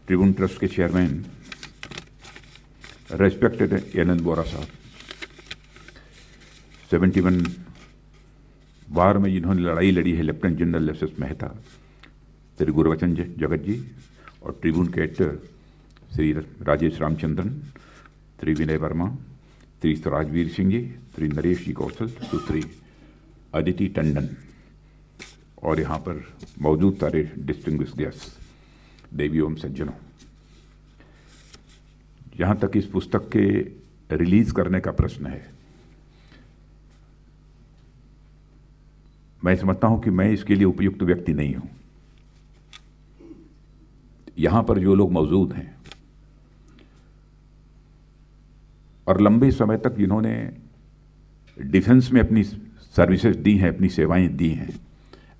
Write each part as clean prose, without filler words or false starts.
Tribune trust के chairman respected NN बोरा साहब, 71 वार में जिन्होंने लड़ाई लड़ी है, lieutenant general S S Mehta, Shri Gurbachan जगत जी, और ट्रिब्यून के एडिटर श्री राजेश रामचंद्रन, श्री विनय वर्मा, श्री राजवीर सिंह जी, श्री नरेश जी कौशल, सुश्री अदिति टंडन, और यहाँ पर मौजूद सारे डिस्टिंग्विश गेस्ट, देवी एवं सज्जनों। जहाँ तक इस पुस्तक के रिलीज करने का प्रश्न है, मैं समझता हूं कि मैं इसके लिए उपयुक्त व्यक्ति नहीं हूं। यहां पर जो लोग मौजूद हैं और लंबे समय तक जिन्होंने डिफेंस में अपनी सर्विसेज दी हैं, अपनी सेवाएं दी हैं,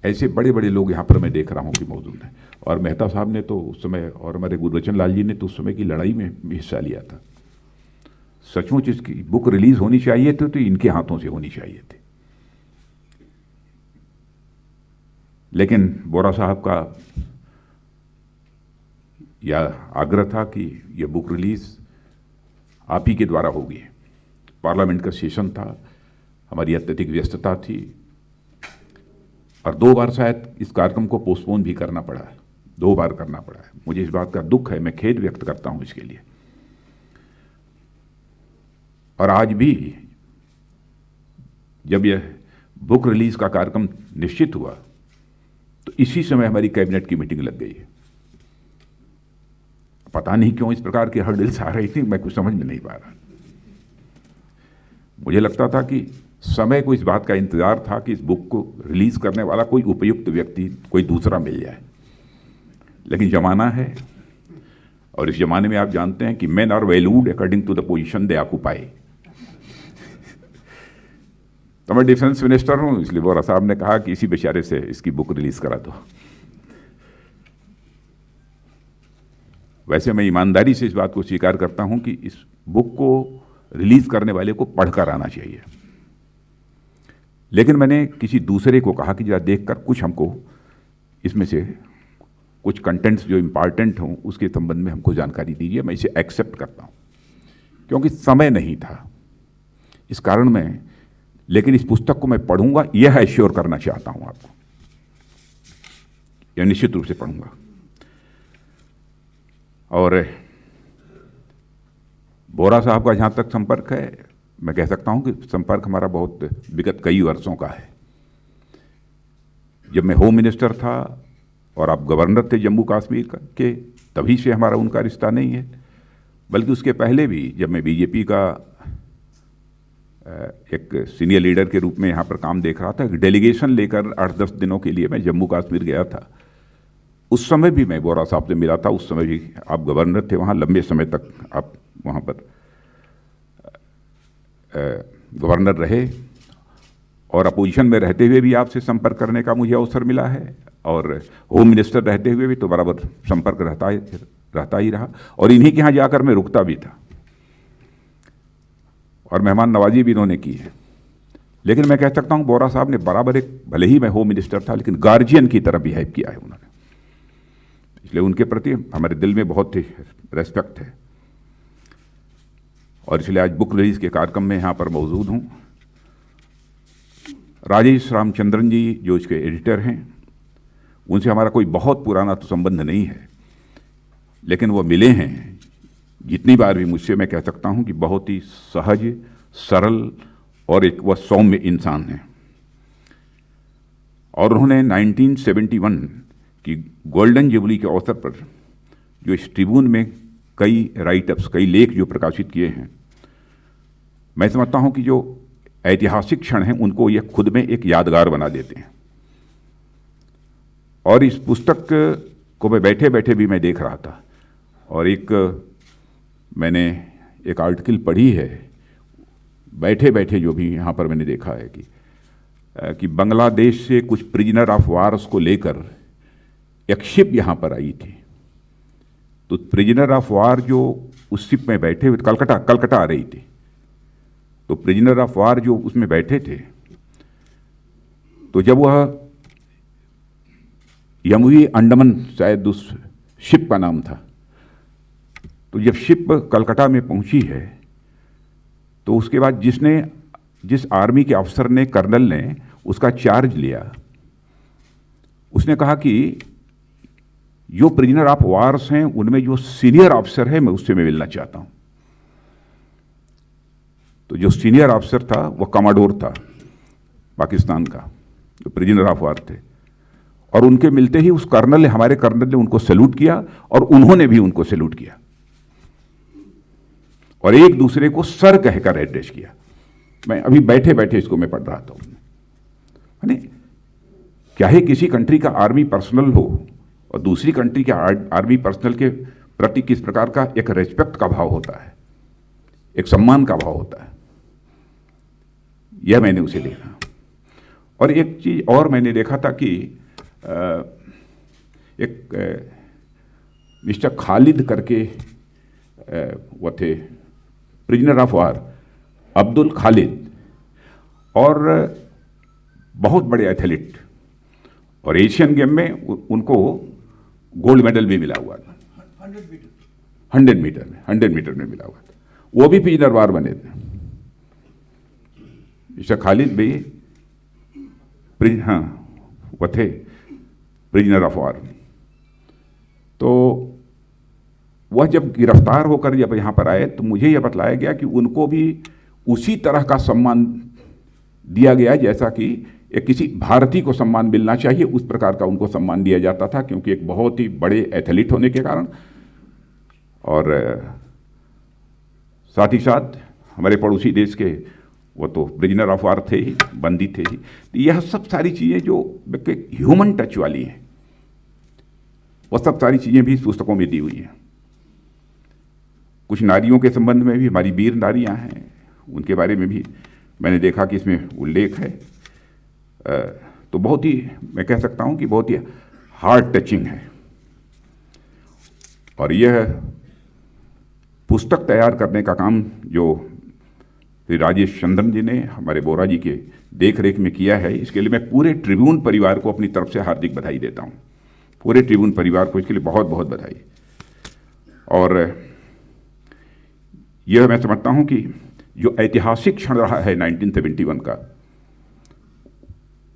ऐसे बड़े बड़े लोग यहां पर मैं देख रहा हूं कि मौजूद हैं। और मेहता साहब ने तो उस समय, और हमारे गुरबचन लाल जी ने तो उस समय की लड़ाई में भी हिस्सा लिया था। सचमुच इसकी बुक रिलीज होनी चाहिए थी तो इनके हाथों से होनी चाहिए थी। लेकिन बोरा साहब का यह आग्रह था कि यह बुक रिलीज आप ही के द्वारा होगी। पार्लियामेंट का सेशन था, हमारी अत्यधिक व्यस्तता थी, और 2 बार शायद इस कार्यक्रम को पोस्टपोन भी करना पड़ा है, 2 बार करना पड़ा है। मुझे इस बात का दुख है, मैं खेद व्यक्त करता हूं इसके लिए। और आज भी जब यह बुक रिलीज का कार्यक्रम निश्चित हुआ तो इसी समय हमारी कैबिनेट की मीटिंग लग गई है। पता नहीं क्यों इस प्रकार की हर्डल्स आ रही थी, मैं कुछ समझ में नहीं पा रहा। मुझे लगता था कि समय को इस बात का इंतजार था कि इस बुक को रिलीज करने वाला कोई उपयुक्त व्यक्ति, कोई दूसरा मिल जाए। लेकिन जमाना है, और इस जमाने में आप जानते हैं कि men are valued according to the position they occupy. तो मैं डिफेंस मिनिस्टर हूं, इसलिए बोरा साहब ने कहा कि इसी बेचारे से इसकी बुक रिलीज करा दो। वैसे मैं ईमानदारी से इस बात को स्वीकार करता हूं कि इस बुक को रिलीज करने वाले को पढ़कर आना चाहिए। लेकिन मैंने किसी दूसरे को कहा कि जरा देखकर कुछ हमको इसमें से कुछ कंटेंट्स जो इंपॉर्टेंट हों उसके संबंध में हमको जानकारी दीजिए। मैं इसे एक्सेप्ट करता हूं क्योंकि समय नहीं था, इस कारण मैं, लेकिन इस पुस्तक को मैं पढ़ूंगा, यह एश्योर करना चाहता हूं आपको, यह निश्चित रूप से पढ़ूंगा। और बोरा साहब का जहां तक संपर्क है, मैं कह सकता हूं कि संपर्क हमारा बहुत विगत कई वर्षों का है। जब मैं होम मिनिस्टर था और आप गवर्नर थे जम्मू कश्मीर के, तभी से हमारा उनका रिश्ता नहीं है, बल्कि उसके पहले भी जब मैं बीजेपी का एक सीनियर लीडर के रूप में यहाँ पर काम देख रहा था, एक डेलीगेशन लेकर 8-10 दिनों के लिए मैं जम्मू कश्मीर गया था। उस समय भी मैं बोरा साहब से मिला था। उस समय भी आप गवर्नर थे वहाँ, लंबे समय तक आप वहाँ पर गवर्नर रहे, और अपोजिशन में रहते हुए भी आपसे संपर्क करने का मुझे अवसर मिला है, और होम मिनिस्टर रहते हुए भी तो बराबर संपर्क रहता ही रहा, और इन्हीं के यहाँ जाकर मैं रुकता भी था, और मेहमान नवाजी भी इन्होंने की है। लेकिन मैं कह सकता हूँ बोरा साहब ने बराबर एक, भले ही मैं होम मिनिस्टर था, लेकिन गार्जियन की तरह बिहेव किया है उन्होंने, इसलिए उनके प्रति हमारे दिल में बहुत ही रेस्पेक्ट है। और इसलिए आज बुक रिलीज के कार्यक्रम में यहाँ पर मौजूद हूँ। राजेश रामचंद्रन जी जो इसके एडिटर हैं, उनसे हमारा कोई बहुत पुराना तो संबंध नहीं है, लेकिन वो मिले हैं जितनी बार भी मुझसे, मैं कह सकता हूँ कि बहुत ही सहज, सरल और एक वह सौम्य इंसान है। और उन्होंने 1971 की गोल्डन जुबली के अवसर पर जो इस ट्रिब्यून में कई राइटअप्स, कई लेख जो प्रकाशित किए हैं, मैं समझता हूं कि जो ऐतिहासिक क्षण हैं उनको ये खुद में एक यादगार बना देते हैं। और इस पुस्तक को मैं बैठे बैठे भी मैं देख रहा था, और मैंने एक आर्टिकल पढ़ी है बैठे बैठे, जो भी यहाँ पर मैंने देखा है कि बांग्लादेश से कुछ प्रिजनर ऑफ वार्स को लेकर एक शिप यहाँ पर आई थी। तो प्रिजनर ऑफ वार जो उस शिप में बैठे हुए, कलकत्ता आ रही थी, तो प्रिजनर ऑफ वार जो उसमें बैठे थे, तो जब वह यमुई अंडमान, शायद उस शिप का नाम था, तो जब शिप कलकत्ता में पहुंची है तो उसके बाद जिस आर्मी के अफसर ने, कर्नल ने उसका चार्ज लिया, उसने कहा कि जो प्रिजनर ऑफ वार्स हैं उनमें जो सीनियर ऑफिसर है मैं उससे मिलना चाहता हूं। तो जो सीनियर ऑफिसर था वो कमांडोर था पाकिस्तान का, जो प्रिजनर ऑफ वार थे, और उनके मिलते ही उस कर्नल ने, हमारे कर्नल ने उनको सैल्यूट किया और उन्होंने भी उनको सैल्यूट किया और एक दूसरे को सर कहकर एड्रेस किया। मैं अभी बैठे बैठे इसको मैं पढ़ रहा था। यानी चाहे किसी कंट्री का आर्मी पर्सनल हो और दूसरी कंट्री के आर्मी पर्सनल के प्रति किस प्रकार का एक रेस्पेक्ट का भाव होता है, एक सम्मान का भाव होता है, यह मैंने उसे देखा। और एक चीज और मैंने देखा था कि एक मिस्टर खालिद करके वो थे prisoner of war, Abdul Khalid, और बहुत बड़े एथलीट, और एशियन गेम में उनको गोल्ड मेडल भी मिला हुआ था 100 मीटर में मिला हुआ था। वो भी प्रिजनर वार बने थे। मिस्टर खालिद भी हाँ वो थे प्रिजनर ऑफ वार। तो वह जब गिरफ्तार होकर जब यहाँ पर आए तो मुझे यह बतलाया गया कि उनको भी उसी तरह का सम्मान दिया गया जैसा कि एक किसी भारतीय को सम्मान मिलना चाहिए, उस प्रकार का उनको सम्मान दिया जाता था, क्योंकि एक बहुत ही बड़े एथलीट होने के कारण और साथ ही साथ हमारे पड़ोसी देश के वो तो प्रिजनर ऑफ वार थे ही, बंदी थे ही। यह सब सारी चीज़ें जो ह्यूमन टच वाली हैं, वो सब सारी चीज़ें भी इस पुस्तकों में दी हुई हैं। कुछ नारियों के संबंध में भी, हमारी वीर नारियां हैं, उनके बारे में भी मैंने देखा कि इसमें उल्लेख है। तो बहुत ही, मैं कह सकता हूं कि बहुत ही हार्ट टचिंग है। और यह पुस्तक तैयार करने का काम जो श्री राजेश चंद्रन जी ने हमारे बोरा जी के देख रेख में किया है, इसके लिए मैं पूरे ट्रिब्यून परिवार को अपनी तरफ से हार्दिक बधाई देता हूं। पूरे ट्रिब्यून परिवार को इसके लिए बहुत बहुत बधाई। और यह मैं समझता हूं कि जो ऐतिहासिक क्षण रहा है 1971 का,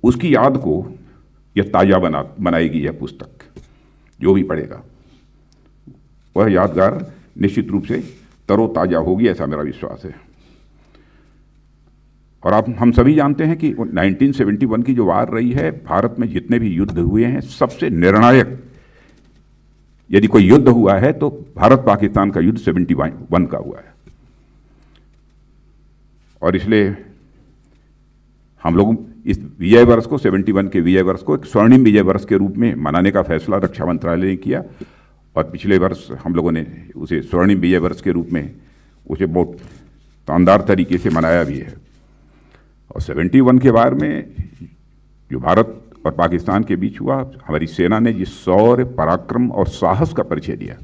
उसकी याद को यह ताज़ा बनाएगी यह पुस्तक। जो भी पढ़ेगा वह यादगार निश्चित रूप से तरोताज़ा होगी, ऐसा मेरा विश्वास है। और आप हम सभी जानते हैं कि 1971 की जो वार रही है, भारत में जितने भी युद्ध हुए हैं सबसे निर्णायक, यदि कोई युद्ध हुआ है तो भारत पाकिस्तान का युद्ध 71 का हुआ है। और इसलिए हम लोग इस विजय वर्ष को, 71 के विजय वर्ष को एक स्वर्णिम विजय वर्ष के रूप में मनाने का फैसला रक्षा मंत्रालय ने किया, और पिछले वर्ष हम लोगों ने उसे स्वर्णिम विजय वर्ष के रूप में उसे बहुत शानदार तरीके से मनाया भी है। और 71 के बारे में जो भारत और पाकिस्तान के बीच हुआ, हमारी सेना ने जिस शौर्य, पराक्रम और साहस का परिचय दिया,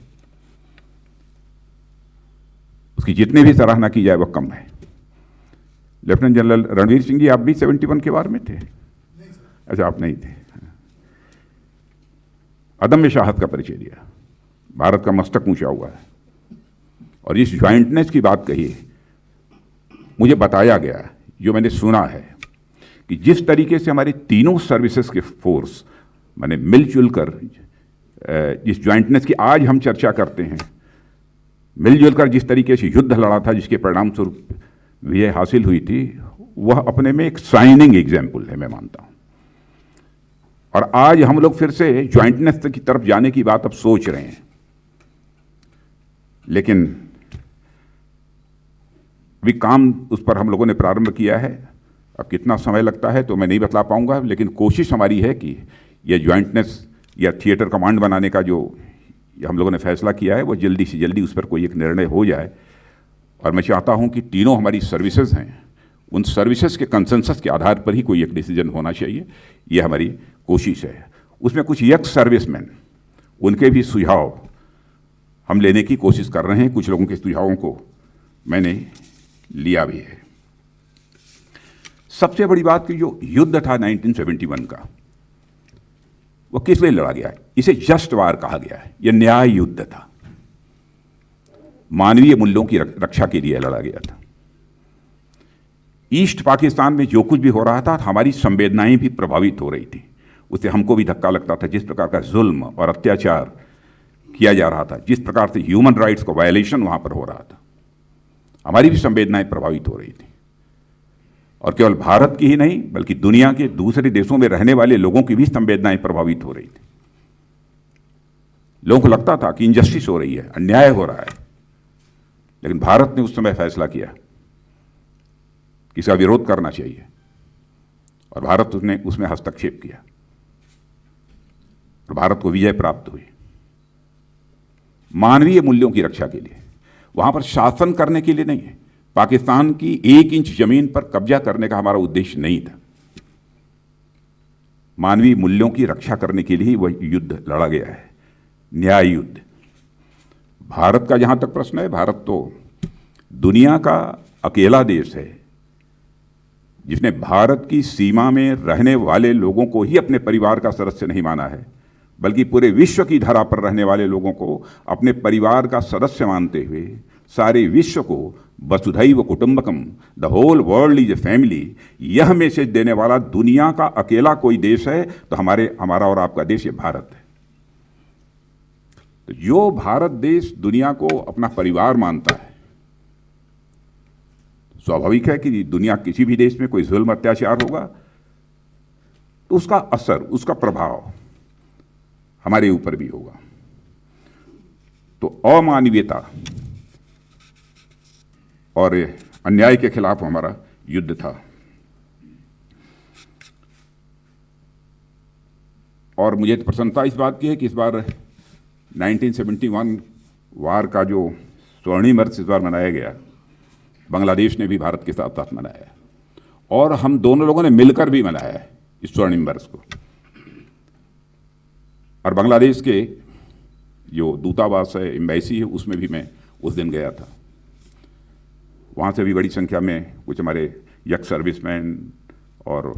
उसकी जितनी भी सराहना की जाए वह कम है। लेफ्टिनेंट जनरल रणवीर सिंह जी, आप भी 71 के बारे में थे? अच्छा, आप नहीं थे। अदम्य साहस का परिचय दिया, भारत का मस्तक ऊंचा हुआ है। और इस ज्वाइंटनेस की बात कही, मुझे बताया गया, जो मैंने सुना है, कि जिस तरीके से हमारे तीनों सर्विसेज के फोर्स मैंने मिलजुल कर जिस ज्वाइंटनेस की आज हम चर्चा करते हैं, मिलजुल कर जिस तरीके से युद्ध लड़ा था, जिसके परिणाम स्वरूप विजय हासिल हुई थी, वह अपने में एक शाइनिंग एग्जाम्पल है, मैं मानता हूं। और आज हम लोग फिर से ज्वाइंटनेस की तरफ जाने की बात अब सोच रहे हैं, लेकिन भी काम उस पर हम लोगों ने प्रारंभ किया है। अब कितना समय लगता है तो मैं नहीं बतला पाऊंगा, लेकिन कोशिश हमारी है कि यह ज्वाइंटनेस या थिएटर कमांड बनाने का जो हम लोगों ने फैसला किया है, वो जल्दी से जल्दी उस पर कोई एक निर्णय हो जाए। और मैं चाहता हूं कि तीनों हमारी सर्विसेज हैं, उन सर्विसेज के कंसेंसस के आधार पर ही कोई एक डिसीजन होना चाहिए, यह हमारी कोशिश है। उसमें कुछ एक्स सर्विसमैन, उनके भी सुझाव हम लेने की कोशिश कर रहे हैं। कुछ लोगों के सुझावों को मैंने लिया भी है। सबसे बड़ी बात कि जो युद्ध था 1971 का, वो किस लिए लड़ा गया है? इसे जस्ट वार कहा गया है। यह न्याय युद्ध था। मानवीय मूल्यों की रक्षा के लिए लड़ा गया था। ईस्ट पाकिस्तान में जो कुछ भी हो रहा था हमारी संवेदनाएं भी प्रभावित हो रही थी, उससे हमको भी धक्का लगता था। जिस प्रकार का जुल्म और अत्याचार किया जा रहा था, जिस प्रकार से ह्यूमन राइट्स का वायलेशन वहां पर हो रहा था, हमारी भी संवेदनाएं प्रभावित हो रही थी। और केवल भारत की ही नहीं बल्कि दुनिया के दूसरे देशों में रहने वाले लोगों की भी संवेदनाएं प्रभावित हो रही थी। लोगों को लगता था कि इनजस्टिस हो रही है, अन्याय हो रहा है, लेकिन भारत ने उस समय फैसला किया कि इसका विरोध करना चाहिए और भारत ने उसमें हस्तक्षेप किया और भारत को विजय प्राप्त हुई मानवीय मूल्यों की रक्षा के लिए। वहां पर शासन करने के लिए नहीं है, पाकिस्तान की 1 इंच जमीन पर कब्जा करने का हमारा उद्देश्य नहीं था। मानवीय मूल्यों की रक्षा करने के लिए ही वह युद्ध लड़ा गया है, न्याय युद्ध। भारत का जहां तक प्रश्न है, भारत तो दुनिया का अकेला देश है जिसने भारत की सीमा में रहने वाले लोगों को ही अपने परिवार का सदस्य नहीं माना है, बल्कि पूरे विश्व की धरा पर रहने वाले लोगों को अपने परिवार का सदस्य मानते हुए सारे विश्व को वसुधैव कुटुंबकम, the whole world is a family, यह मैसेज देने वाला दुनिया का अकेला कोई देश है तो हमारा और आपका देश ये भारत है। तो जो भारत देश दुनिया को अपना परिवार मानता है, स्वाभाविक है कि दुनिया किसी भी देश में कोई जुल्म अत्याचार होगा तो उसका असर, उसका प्रभाव हमारे ऊपर भी होगा। तो अमानवीयता और अन्याय के खिलाफ हमारा युद्ध था। और मुझे प्रसन्नता इस बात की है कि इस बार 1971 वार का जो स्वर्णिम वर्ष इस बार मनाया गया, बांग्लादेश ने भी भारत के साथ साथ मनाया और हम दोनों लोगों ने मिलकर भी मनाया है इस स्वर्णिम वर्ष को। और बांग्लादेश के जो दूतावास है, एम्बेसी है, उसमें भी मैं उस दिन गया था। वहाँ से भी बड़ी संख्या में कुछ हमारे यक्स सर्विसमैन और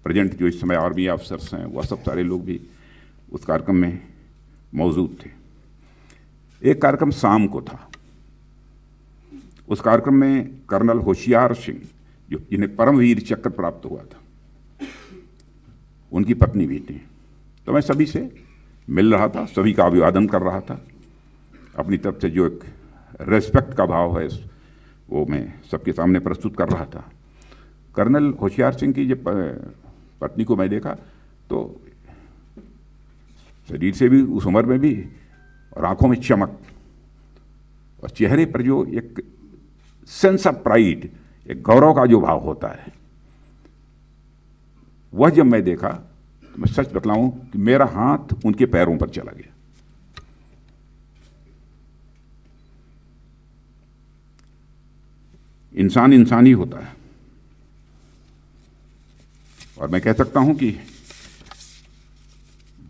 प्रेजेंट जो इस समय आर्मी ऑफिसर्स हैं, वह सब सारे लोग भी उस कार्यक्रम में मौजूद थे। एक कार्यक्रम शाम को था। उस कार्यक्रम में कर्नल होशियार सिंह, जो जिन्हें परमवीर चक्र प्राप्त हुआ था, उनकी पत्नी भी थी। तो मैं सभी से मिल रहा था, सभी का अभिवादन कर रहा था। अपनी तरफ से जो एक रेस्पेक्ट का भाव है वो मैं सबके सामने प्रस्तुत कर रहा था। कर्नल होशियार सिंह की जब पत्नी को मैं देखा तो शरीर से भी, उस उम्र में भी, और आंखों में चमक और चेहरे पर जो एक सेंस ऑफ प्राइड, एक गौरव का जो भाव होता है, वह जब मैं देखा तो मैं सच बतलाऊं कि मेरा हाथ उनके पैरों पर चला गया। इंसान इंसान ही होता है और मैं कह सकता हूं कि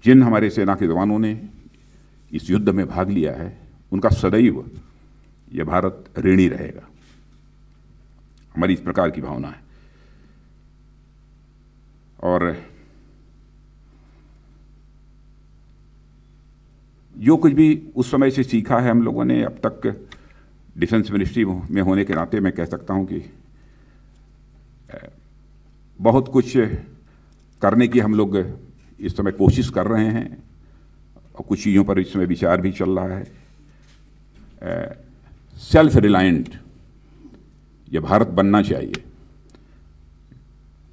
जिन हमारे सेना के जवानों ने इस युद्ध में भाग लिया है, उनका सदैव यह भारत ऋणी रहेगा। हमारी इस प्रकार की भावना है। और जो कुछ भी उस समय से सीखा है हम लोगों ने अब तक, डिफेंस मिनिस्ट्री में होने के नाते मैं कह सकता हूं कि बहुत कुछ करने की हम लोग इस समय कोशिश कर रहे हैं और कुछ चीज़ों पर इस समय विचार भी चल रहा है। सेल्फ रिलायंट ये भारत बनना चाहिए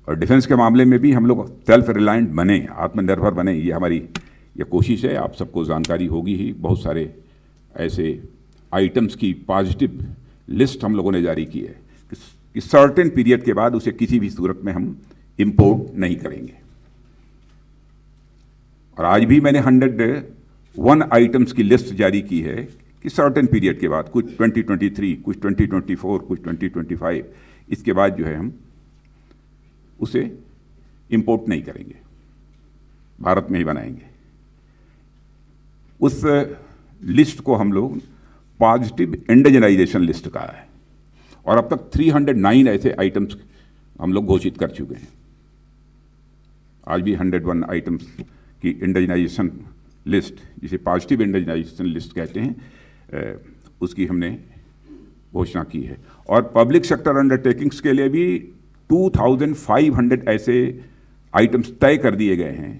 और डिफेंस के मामले में भी हम लोग सेल्फ रिलायंट बने, आत्मनिर्भर बने, ये हमारी ये कोशिश है। आप सबको जानकारी होगी ही, बहुत सारे ऐसे आइटम्स की पॉजिटिव लिस्ट हम लोगों ने जारी की है कि सर्टेन पीरियड के बाद उसे किसी भी सूरत में हम इंपोर्ट नहीं करेंगे। और आज भी मैंने 101 आइटम्स की लिस्ट जारी की है कि सर्टेन पीरियड के बाद, कुछ 2023, कुछ 2024, कुछ 2025, इसके बाद जो है हम उसे इंपोर्ट नहीं करेंगे, भारत में ही बनाएंगे। उस लिस्ट को हम लोग पॉजिटिव इंडिजनाइजेशन लिस्ट कहा है और अब तक 309 ऐसे आइटम्स हम लोग घोषित कर चुके हैं। आज भी 101 आइटम्स की इंडिजनाइजेशन लिस्ट, जिसे पॉजिटिव इंडिजनाइजेशन लिस्ट कहते हैं, उसकी हमने घोषणा की है। और पब्लिक सेक्टर अंडरटेकिंग्स के लिए भी 2500 ऐसे आइटम्स तय कर दिए गए हैं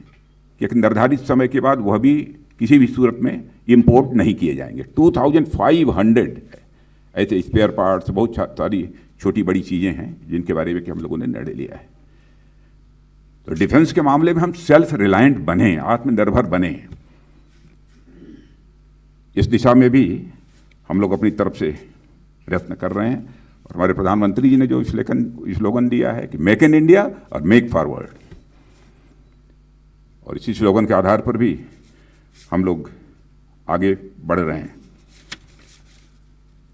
कि एक निर्धारित समय के बाद वह भी किसी भी सूरत में इंपोर्ट नहीं किए जाएंगे। 2500 ऐसे स्पेयर पार्ट्स, बहुत सारी छोटी बड़ी चीज़ें हैं जिनके बारे में कि हम लोगों ने निर्णय लिया है। तो डिफेंस के मामले में हम सेल्फ रिलायंट बने, आत्मनिर्भर बने। इस दिशा में भी हम लोग अपनी तरफ से प्रयत्न कर रहे हैं। और हमारे प्रधानमंत्री जी ने जो स्लोगन दिया है कि मेक इन इंडिया और मेक फॉरवर्ड, और इसी स्लोगन के आधार पर भी हम लोग आगे बढ़ रहे हैं।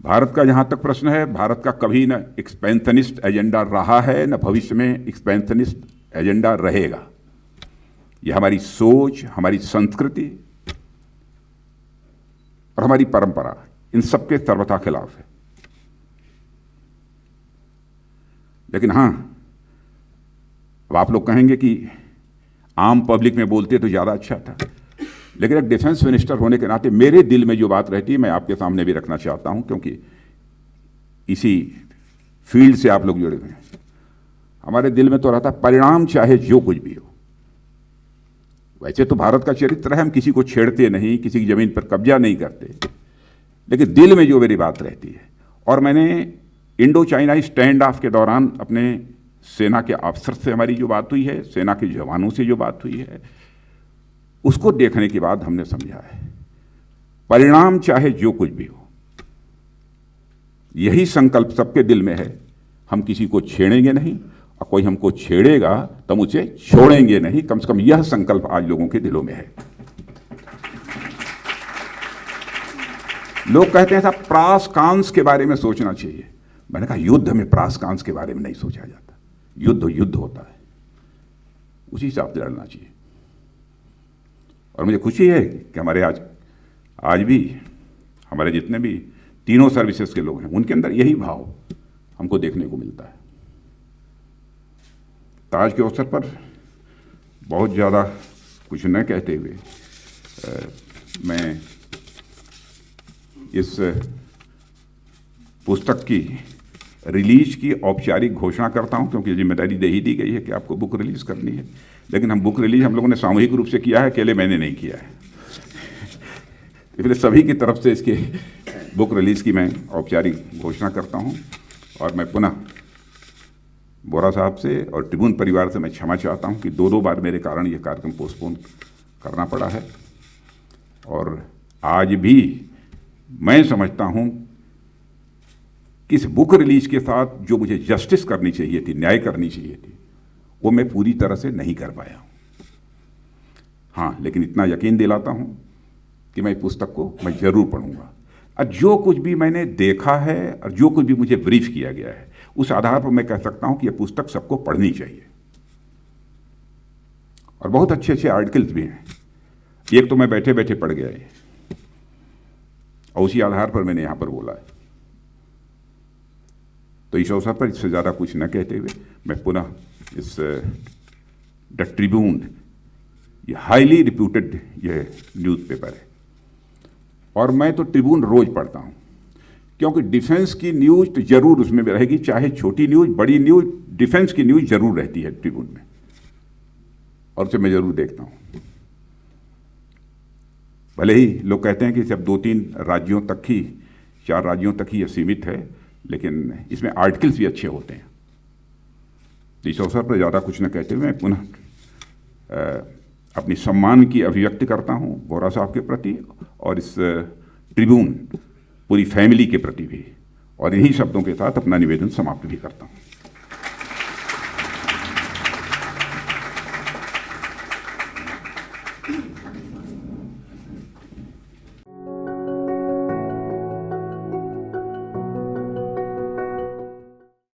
भारत का जहाँ तक प्रश्न है, भारत का कभी न एक्सपेंशनिस्ट एजेंडा रहा है, न भविष्य में एक्सपेंशनिस्ट एजेंडा रहेगा। यह हमारी सोच, हमारी संस्कृति और हमारी परंपरा, इन सबके सर्वथा खिलाफ है। लेकिन हाँ, अब आप लोग कहेंगे कि आम पब्लिक में बोलते तो ज़्यादा अच्छा था, लेकिन एक डिफेंस मिनिस्टर होने के नाते मेरे दिल में जो बात रहती है मैं आपके सामने भी रखना चाहता हूं, क्योंकि इसी फील्ड से आप लोग जुड़े हुए हैं। हमारे दिल में तो रहता परिणाम चाहे जो कुछ भी हो। वैसे तो भारत का चरित्र है, हम किसी को छेड़ते नहीं, किसी की ज़मीन पर कब्जा नहीं करते, लेकिन दिल में जो मेरी बात रहती है। और मैंने इंडो चाइना स्टैंड ऑफ के दौरान अपने सेना के अफसर से हमारी जो बात हुई है, सेना के जवानों से जो बात हुई है, उसको देखने के बाद हमने समझा है परिणाम चाहे जो कुछ भी हो, यही संकल्प सबके दिल में है। हम किसी को छेड़ेंगे नहीं, और कोई हमको छेड़ेगा तो हम उसे छोड़ेंगे नहीं। कम से कम यह संकल्प आज लोगों के दिलों में है। लोग कहते हैं साहब प्रास कांस के बारे में सोचना चाहिए। मैंने कहा युद्ध में प्रास कांस के बारे में नहीं सोचा जाता। युद्ध युद्ध होता है, उसी हिसाब से लड़ना चाहिए। और मुझे खुशी है कि हमारे आज भी हमारे जितने भी तीनों सर्विसेज के लोग हैं, उनके अंदर यही भाव हमको देखने को मिलता है। ताज के अवसर पर बहुत ज़्यादा कुछ न कहते हुए मैं इस पुस्तक की रिलीज की औपचारिक घोषणा करता हूं, क्योंकि जिम्मेदारी दे ही दी गई है कि आपको बुक रिलीज करनी है। लेकिन हम बुक रिलीज हम लोगों ने सामूहिक रूप से किया है, अकेले मैंने नहीं किया है। इसलिए सभी की तरफ से इसकी बुक रिलीज की मैं औपचारिक घोषणा करता हूं। और मैं पुनः बोरा साहब से और ट्रिब्यून परिवार से मैं क्षमा चाहता हूं कि दो बार मेरे कारण यह कार्यक्रम पोस्टपोन करना पड़ा है। और आज भी मैं समझता हूं कि इस बुक रिलीज के साथ जो मुझे जस्टिस करनी चाहिए थी, न्याय करनी चाहिए थी, वो मैं पूरी तरह से नहीं कर पाया हूं। हाँ, लेकिन इतना यकीन दिलाता हूं कि मैं पुस्तक को मैं जरूर पढ़ूंगा। और जो कुछ भी मैंने देखा है और जो कुछ भी मुझे ब्रीफ किया गया है, उस आधार पर मैं कह सकता हूं कि यह पुस्तक सबको पढ़नी चाहिए। और बहुत अच्छे अच्छे आर्टिकल्स भी हैं। एक तो मैं बैठे बैठे पढ़ गया है, और उसी आधार पर मैंने यहां पर बोला है। तो इस अवसर पर इससे ज़्यादा कुछ न कहते हुए मैं पुनः इस द ट्रिब्यून, ये हाईली रिप्यूटेड ये न्यूज़पेपर है, और मैं तो ट्रिब्यून रोज पढ़ता हूँ, क्योंकि डिफेंस की न्यूज़ तो जरूर उसमें रहेगी, चाहे छोटी न्यूज़ बड़ी न्यूज़, डिफेंस की न्यूज़ जरूर रहती है ट्रिब्यून में, और उसे मैं जरूर देखता हूँ। भले ही लोग कहते हैं कि सिर्फ 2-3 राज्यों तक ही, 4 राज्यों तक ही यह सीमित है, लेकिन इसमें आर्टिकल्स भी अच्छे होते हैं। तो इस अवसर पर ज़्यादा कुछ न कहते हुए मैं पुनः अपनी सम्मान की अभिव्यक्ति करता हूँ बोरा साहब के प्रति, और इस ट्रिब्यून पूरी फैमिली के प्रति भी, और इन्हीं शब्दों के साथ अपना निवेदन समाप्त भी करता हूँ।